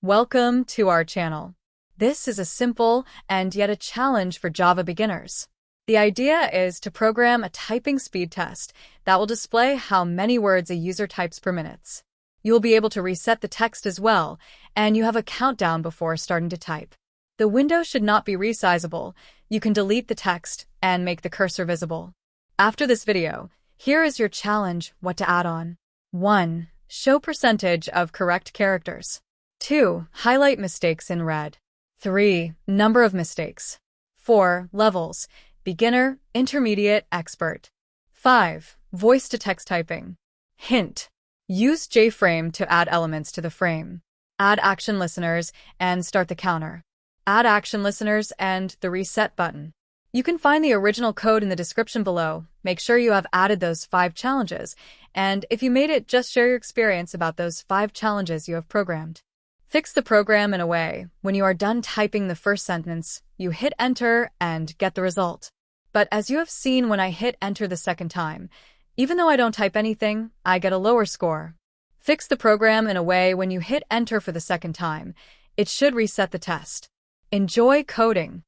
Welcome to our channel. This is a simple and yet a challenge for Java beginners. The idea is to program a typing speed test that will display how many words a user types per minute. You will be able to reset the text as well, and you have a countdown before starting to type. The window should not be resizable. You can delete the text and make the cursor visible. After this video, here is your challenge: what to add on. 1. Show percentage of correct characters. 2. Highlight mistakes in red. 3. Number of mistakes. 4. Levels: beginner, intermediate, expert. 5. Voice-to-text typing. Hint: use JFrame to add elements to the frame. Add action listeners and start the counter. Add action listeners and the reset button. You can find the original code in the description below. Make sure you have added those 5 challenges, and if you made it, just share your experience about those 5 challenges you have programmed. Fix the program in a way: when you are done typing the first sentence, you hit enter and get the result. But as you have seen, when I hit enter the second time, even though I don't type anything, I get a lower score. Fix the program in a way: when you hit enter for the second time, it should reset the test. Enjoy coding!